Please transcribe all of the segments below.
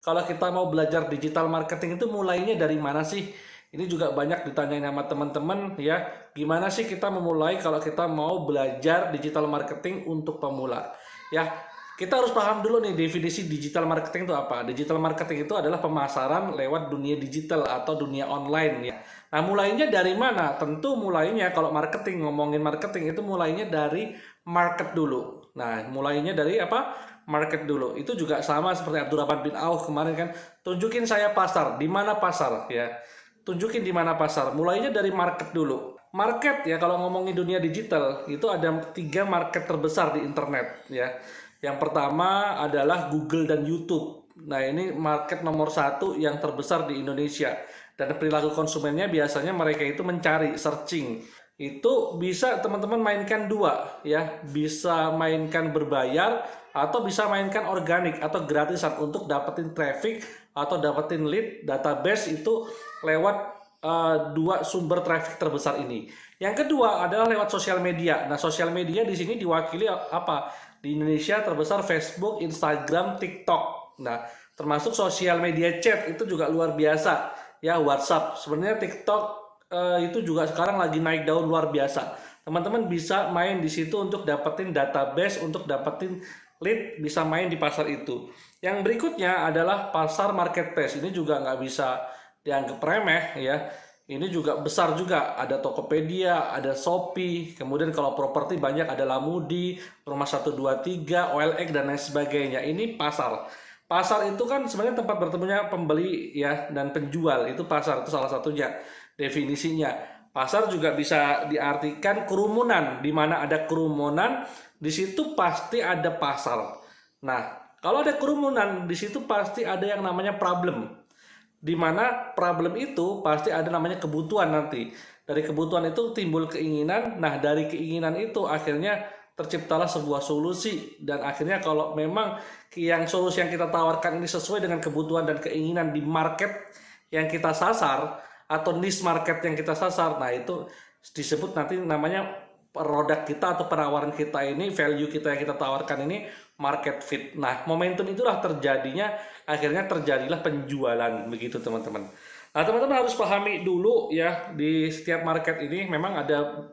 Kalau kita mau belajar digital marketing itu mulainya dari mana sih? Ini juga banyak ditanyain sama teman-teman ya. Gimana sih kita memulai kalau kita mau belajar digital marketing untuk pemula? Ya, kita harus paham dulu nih definisi digital marketing itu apa. Digital marketing itu adalah pemasaran lewat dunia digital atau dunia online ya. Nah, mulainya dari mana? Tentu mulainya kalau marketing, ngomongin marketing itu mulainya dari market dulu. Nah, mulainya dari apa? Market dulu. Itu juga sama seperti Abdurrahman bin Auf kemarin kan, tunjukin saya pasar, di mana pasar ya. Tunjukin di mana pasar. Mulainya dari market dulu. Market ya kalau ngomongin dunia digital itu ada 3 market terbesar di internet ya. Yang pertama adalah Google dan YouTube. Nah ini market nomor 1 yang terbesar di Indonesia. Dan perilaku konsumennya biasanya mereka itu mencari, searching. Itu bisa teman-teman mainkan dua ya, bisa mainkan berbayar atau bisa mainkan organik atau gratisan untuk dapetin traffic atau dapetin lead database itu lewat 2 sumber traffic terbesar ini. Yang kedua adalah lewat sosial media. Nah, sosial media di sini diwakili apa? Di Indonesia terbesar Facebook, Instagram, TikTok. Nah, termasuk sosial media chat itu juga luar biasa. Ya, WhatsApp. Sebenarnya TikTok itu juga sekarang lagi naik daun luar biasa. Teman-teman bisa main di situ untuk dapetin database, untuk dapetin lead, bisa main di pasar itu. Yang berikutnya adalah pasar marketplace. Ini juga nggak bisa dianggap remeh ya. Ini juga besar juga, ada Tokopedia, ada Shopee, kemudian kalau properti banyak ada Lamudi, Rumah 123, OLX dan lain sebagainya. Ini pasar. Pasar itu kan sebenarnya tempat bertemunya pembeli ya dan penjual. Itu pasar, itu salah satunya definisinya. Pasar juga bisa diartikan kerumunan, di mana ada kerumunan, di situ pasti ada pasar. Nah, kalau ada kerumunan, di situ pasti ada yang namanya problem. Di mana problem itu pasti ada namanya kebutuhan nanti. Dari kebutuhan itu timbul keinginan. Nah, dari keinginan itu akhirnya terciptalah sebuah solusi. Dan akhirnya kalau memang yang solusi yang kita tawarkan ini sesuai dengan kebutuhan dan keinginan di market yang kita sasar atau niche market yang kita sasar, nah itu disebut nanti namanya produk kita atau penawaran kita ini, value kita yang kita tawarkan ini market fit. Nah, momentum itulah terjadinya, akhirnya terjadilah penjualan begitu teman-teman. Nah, teman-teman harus pahami dulu ya, di setiap market ini memang ada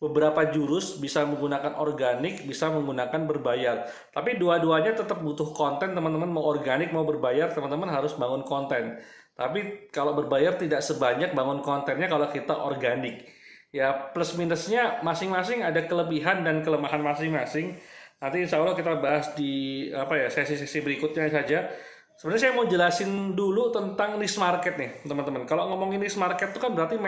beberapa jurus, bisa menggunakan organik, bisa menggunakan berbayar. Tapi dua-duanya tetap butuh konten, teman-teman. Mau organik mau berbayar, teman-teman harus bangun konten. Tapi kalau berbayar tidak sebanyak bangun kontennya kalau kita organik. Ya plus minusnya masing-masing ada kelebihan dan kelemahan masing-masing. Nanti insya Allah kita bahas di apa ya sesi-sesi berikutnya saja. Sebenarnya saya mau jelasin dulu tentang niche market nih teman-teman. Kalau ngomongin niche market itu kan berarti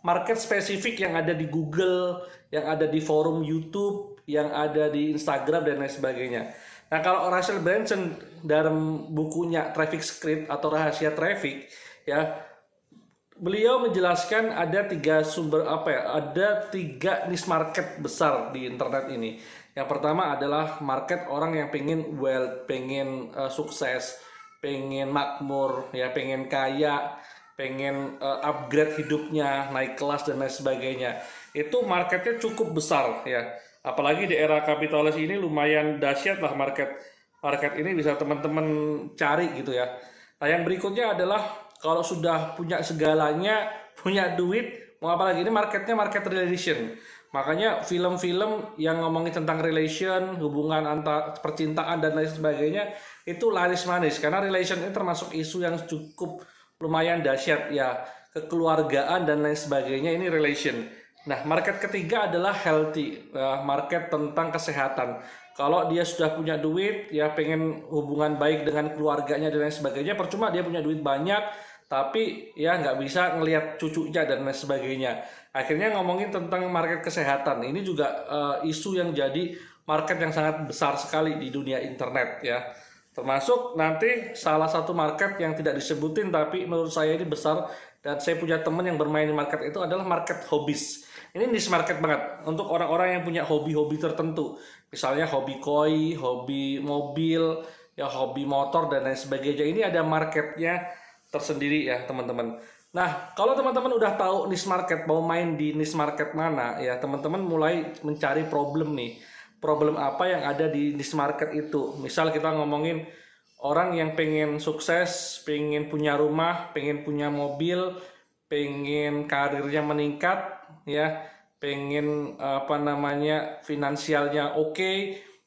market spesifik yang ada di Google, yang ada di forum YouTube, yang ada di Instagram dan lain sebagainya. Nah kalau Russell Brunson dalam bukunya Traffic Script atau Rahasia Traffic ya, beliau menjelaskan ada 3 sumber apa ya, ada 3 niche market besar di internet ini. Yang pertama adalah market orang yang pengen wealth, pengen sukses, pengen makmur, ya pengen kaya, pengen upgrade hidupnya, naik kelas dan lain sebagainya. Itu marketnya cukup besar ya. Apalagi di era kapitalis ini lumayan dahsyat lah market market ini bisa teman-teman cari gitu ya. Nah yang berikutnya adalah kalau sudah punya segalanya, punya duit, mau apa lagi? Ini marketnya market relation. Makanya film-film yang ngomongin tentang relation, hubungan antar percintaan dan lain sebagainya itu laris manis karena relation ini termasuk isu yang cukup lumayan dahsyat ya, kekeluargaan dan lain sebagainya ini relation. Nah, market ketiga adalah healthy, market tentang kesehatan. Kalau dia sudah punya duit, ya pengen hubungan baik dengan keluarganya dan lain sebagainya, percuma dia punya duit banyak, tapi ya nggak bisa ngelihat cucunya dan lain sebagainya. Akhirnya ngomongin tentang market kesehatan, ini juga isu yang jadi market yang sangat besar sekali di dunia internet ya. Termasuk nanti salah satu market yang tidak disebutin tapi menurut saya ini besar dan saya punya teman yang bermain di market itu adalah market hobbies. Ini niche market banget untuk orang-orang yang punya hobi-hobi tertentu. Misalnya hobi koi, hobi mobil, ya hobi motor dan lain sebagainya. Ini ada marketnya tersendiri ya teman-teman. Nah, kalau teman-teman udah tahu niche market, mau main di niche market mana, ya teman-teman mulai mencari problem nih. Problem apa yang ada di niche market itu. Misal kita ngomongin orang yang pengen sukses, pengen punya rumah, pengen punya mobil, pengen karirnya meningkat, ya, pengen finansialnya oke,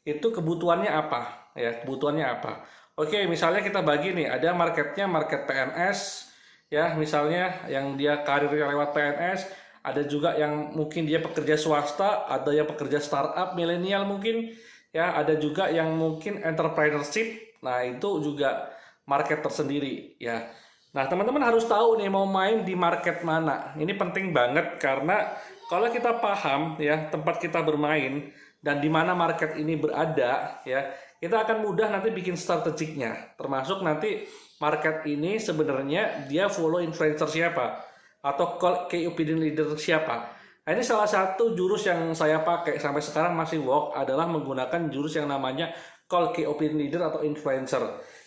itu kebutuhannya apa? Ya, kebutuhannya apa? Oke, misalnya kita bagi nih, ada marketnya market PNS, ya, misalnya yang dia karirnya lewat PNS, ada juga yang mungkin dia pekerja swasta, ada yang pekerja startup milenial mungkin, ya, ada juga yang mungkin entrepreneurship. Nah, itu juga market tersendiri, ya. Nah, teman-teman harus tahu nih mau main di market mana. Ini penting banget karena kalau kita paham ya tempat kita bermain dan di mana market ini berada, ya, kita akan mudah nanti bikin strategiknya. Termasuk nanti market ini sebenarnya dia follow influencer siapa atau key opinion leader siapa. Nah, ini salah satu jurus yang saya pakai sampai sekarang masih work adalah menggunakan jurus yang namanya call key opinion leader atau influencer.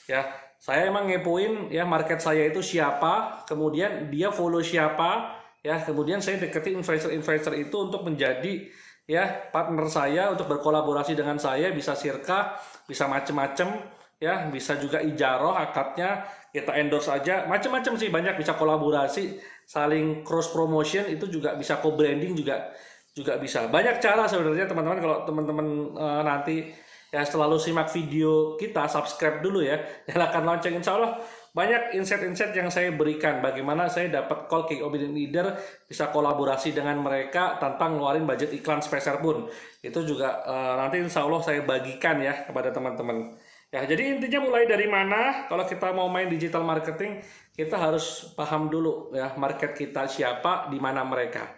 Ya, saya emang ngepoin ya market saya itu siapa, kemudian dia follow siapa, ya, kemudian saya deketin influencer-influencer itu untuk menjadi ya partner saya untuk berkolaborasi dengan saya, bisa sirkah, bisa macem-macem, ya, bisa juga ijaroh akadnya, kita endorse aja, macem-macem sih, banyak, bisa kolaborasi, saling cross promotion, itu juga bisa co-branding juga bisa. Banyak cara sebenarnya teman-teman. Kalau teman-teman nanti ya selalu simak video kita, subscribe dulu ya, nyalakan lonceng, insya Allah banyak insight-insight yang saya berikan bagaimana saya dapat call key opinion leader, bisa kolaborasi dengan mereka tanpa ngeluarin budget iklan sepeser pun. Itu juga nanti insya Allah saya bagikan ya kepada teman-teman. Ya, jadi intinya mulai dari mana? Kalau kita mau main digital marketing, kita harus paham dulu ya market kita siapa, di mana mereka.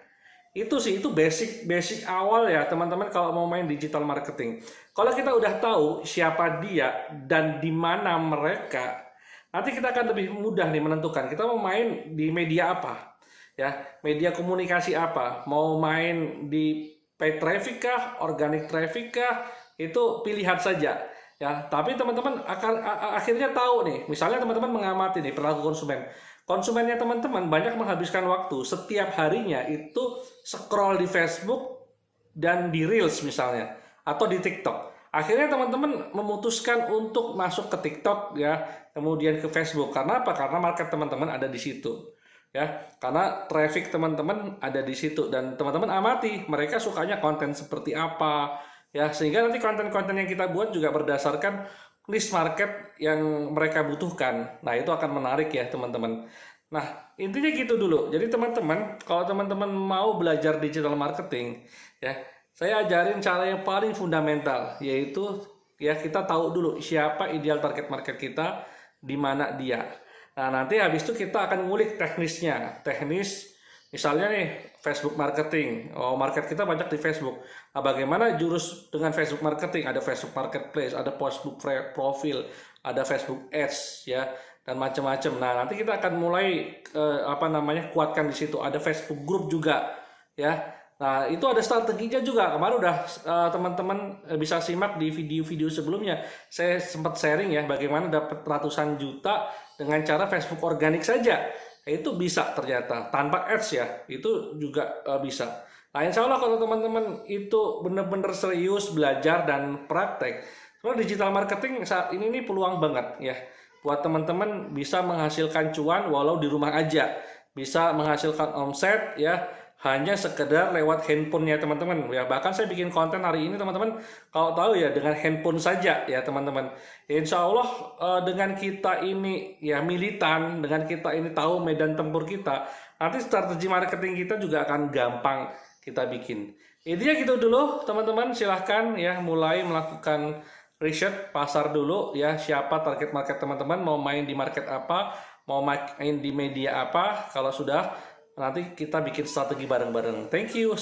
Itu sih, itu basic awal ya teman-teman kalau mau main digital marketing. Kalau kita udah tahu siapa dia dan di mana mereka, nanti kita akan lebih mudah nih menentukan kita mau main di media apa. Ya, media komunikasi apa? Mau main di paid traffic kah, organic traffic kah? Itu pilihan saja. Ya, tapi teman-teman akan akhirnya tahu nih, misalnya teman-teman mengamati nih perilaku konsumen. Konsumennya teman-teman banyak menghabiskan waktu setiap harinya itu scroll di Facebook dan di Reels misalnya atau di TikTok. Akhirnya teman-teman memutuskan untuk masuk ke TikTok ya, kemudian ke Facebook. Karena apa? Karena market teman-teman ada di situ. Ya, karena traffic teman-teman ada di situ dan teman-teman amati mereka sukanya konten seperti apa. Ya, sehingga nanti konten-konten yang kita buat juga berdasarkan niche market yang mereka butuhkan. Nah, itu akan menarik ya, teman-teman. Nah, intinya gitu dulu. Jadi, teman-teman, kalau teman-teman mau belajar digital marketing, ya, saya ajarin cara yang paling fundamental, yaitu ya kita tahu dulu siapa ideal target market kita, di mana dia. Nah, nanti habis itu kita akan ngulik teknisnya. Teknis misalnya nih, Facebook marketing. Oh, market kita banyak di Facebook. Nah, bagaimana jurus dengan Facebook marketing? Ada Facebook Marketplace, ada Facebook profil, ada Facebook Ads, ya, dan macam-macam. Nah, nanti kita akan mulai kuatkan di situ. Ada Facebook Group juga, ya. Nah, itu ada strateginya juga. Kemarin udah teman-teman bisa simak di video-video sebelumnya. Saya sempat sharing ya bagaimana dapat ratusan juta dengan cara Facebook organik saja. Itu bisa ternyata tanpa ads ya, itu juga bisa. Nah, insya Allah kalau teman-teman itu benar-benar serius belajar dan praktek, soalnya digital marketing saat ini nih peluang banget ya buat teman-teman bisa menghasilkan cuan walau di rumah aja, bisa menghasilkan omset ya hanya sekedar lewat handphonenya teman-teman ya. Bahkan saya bikin konten hari ini teman-teman, kalau tahu ya dengan handphone saja ya teman-teman. Insya Allah dengan kita ini ya militan, dengan kita ini tahu medan tempur kita, nanti strategi marketing kita juga akan gampang kita bikin. Intinya gitu dulu teman-teman, silahkan ya mulai melakukan riset pasar dulu ya, siapa target market teman-teman, mau main di market apa, mau main di media apa. Kalau sudah, nanti kita bikin strategi bareng-bareng. Thank you.